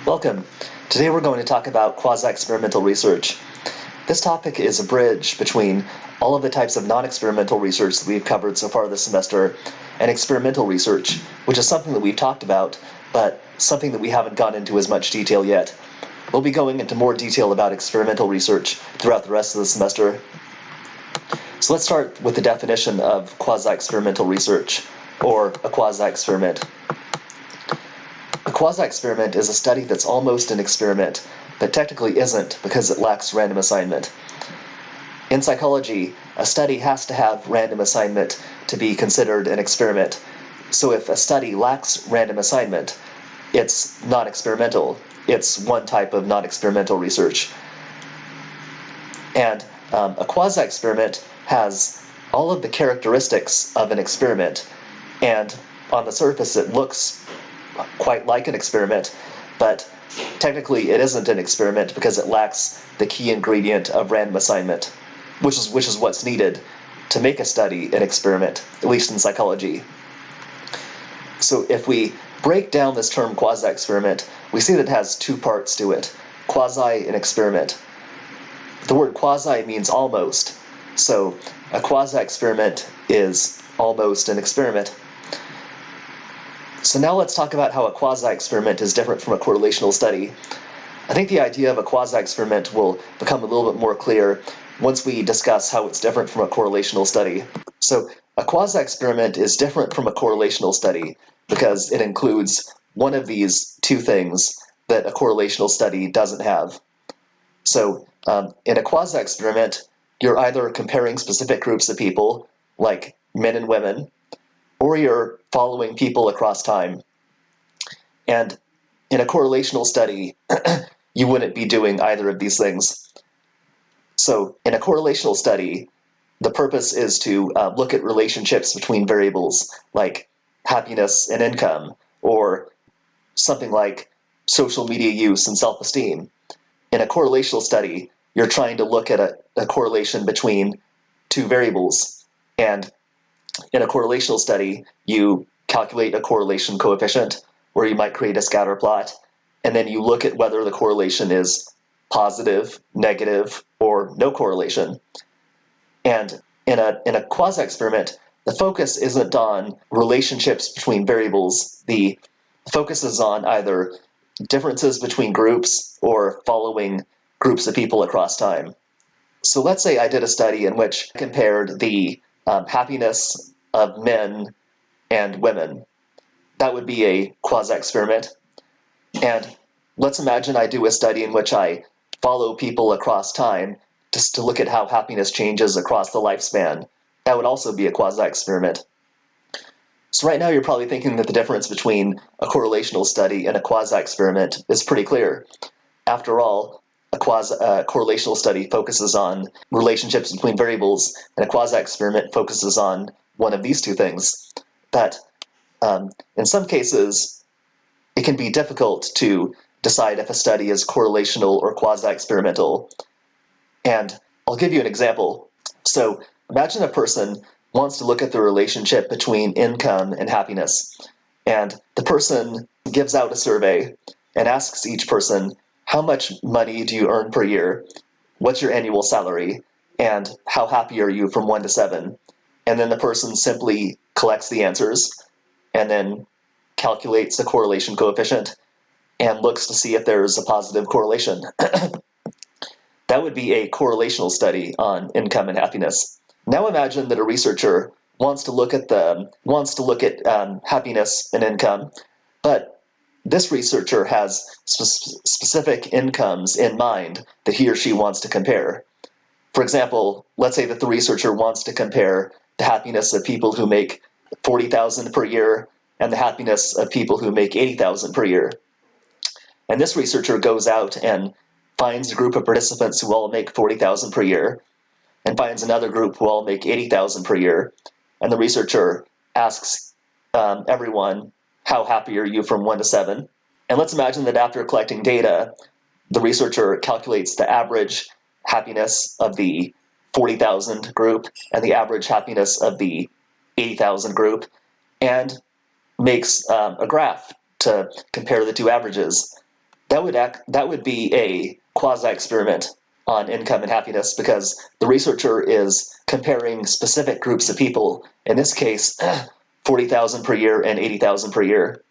Welcome. Today we're going to talk about quasi-experimental research. This topic is a bridge between all of the types of non-experimental research that we've covered so far this semester and experimental research, which is something that we've talked about, but something that we haven't gone into as much detail yet. We'll be going into more detail about experimental research throughout the rest of the semester. So let's start with the definition of quasi-experimental research, or a quasi-experiment. A quasi-experiment is a study that's almost an experiment, but technically isn't because it lacks random assignment. In psychology, a study has to have random assignment to be considered an experiment. So if a study lacks random assignment, it's not experimental. It's one type of non-experimental research. And a quasi-experiment has all of the characteristics of an experiment, and on the surface it looks quite like an experiment, but technically it isn't an experiment because it lacks the key ingredient of random assignment, which is what's needed to make a study an experiment, at least in psychology. So if we break down this term quasi-experiment, we see that it has two parts to it, quasi and experiment. The word quasi means almost, so a quasi-experiment is almost an experiment. So now let's talk about how a quasi-experiment is different from a correlational study. I think the idea of a quasi-experiment will become a little bit more clear once we discuss how it's different from a correlational study. So a quasi-experiment is different from a correlational study because it includes one of these two things that a correlational study doesn't have. So in a quasi-experiment, you're either comparing specific groups of people, like men and women, or you're following people across time. And in a correlational study, you wouldn't be doing either of these things. So in a correlational study, the purpose is to look at relationships between variables like happiness and income, or something like social media use and self-esteem. In a correlational study, you're trying to look at a correlation between two variables, and in a correlational study, you calculate a correlation coefficient, where you might create a scatter plot, and then you look at whether the correlation is positive, negative, or no correlation. And in a quasi-experiment, the focus isn't on relationships between variables. The focus is on either differences between groups or following groups of people across time. So let's say I did a study in which I compared the happiness of men and women. That would be a quasi-experiment. And let's imagine I do a study in which I follow people across time just to look at how happiness changes across the lifespan. That would also be a quasi-experiment. So right now you're probably thinking that the difference between a correlational study and a quasi-experiment is pretty clear. After all, a correlational study focuses on relationships between variables, and a quasi-experiment focuses on one of these two things. But in some cases, it can be difficult to decide if a study is correlational or quasi-experimental. And I'll give you an example. So imagine a person wants to look at the relationship between income and happiness. And the person gives out a survey and asks each person, how much money do you earn per year? What's your annual salary? And how happy are you from 1 to 7? And then the person simply collects the answers and then calculates the correlation coefficient and looks to see if there's a positive correlation. That would be a correlational study on income and happiness. Now imagine that a researcher wants to look at happiness and income, but this researcher has specific incomes in mind that he or she wants to compare. For example, let's say that the researcher wants to compare the happiness of people who make $40,000 per year and the happiness of people who make $80,000 per year. And this researcher goes out and finds a group of participants who all make $40,000 per year, and finds another group who all make $80,000 per year. And the researcher asks everyone, how happy are you from 1 to 7? And let's imagine that after collecting data, the researcher calculates the average happiness of the 40,000 group and the average happiness of the 80,000 group, and makes a graph to compare the two averages. that would be a quasi-experiment on income and happiness, because the researcher is comparing specific groups of people, in this case 40,000 per year and 80,000 per year.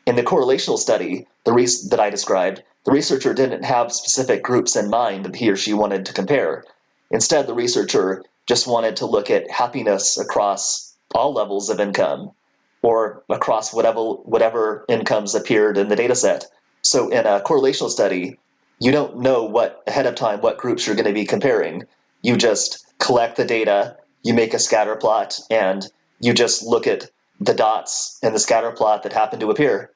In the correlational study that I described, the researcher didn't have specific groups in mind that he or she wanted to compare. Instead, the researcher just wanted to look at happiness across all levels of income, or across whatever incomes appeared in the data set. So in a correlational study, you don't know ahead of time what groups you're going to be comparing. You just collect the data, you make a scatter plot, and you just look at the dots in the scatter plot that happen to appear.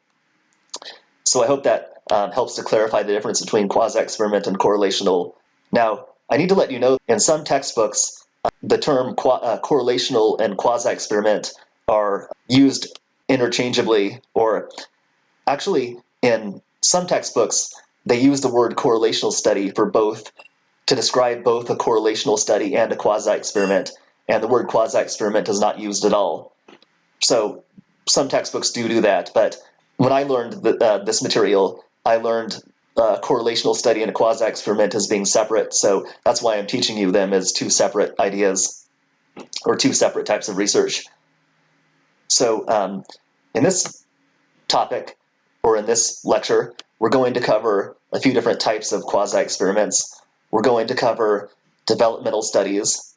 So I hope that helps to clarify the difference between quasi-experiment and correlational. Now, I need to let you know, in some textbooks, the term correlational and quasi-experiment are used interchangeably, or actually in some textbooks, they use the word correlational study to describe both a correlational study and a quasi-experiment, and the word quasi-experiment is not used at all. So some textbooks do that, but when I learned this material, I learned correlational study and a quasi-experiment as being separate, so that's why I'm teaching you them as two separate ideas, or two separate types of research. So in this topic, or in this lecture, we're going to cover a few different types of quasi-experiments. We're going to cover developmental studies,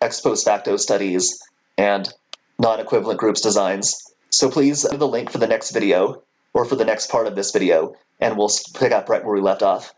ex post facto studies, and non-equivalent groups designs. So please enter the link for the next video, or for the next part of this video, and we'll pick up right where we left off.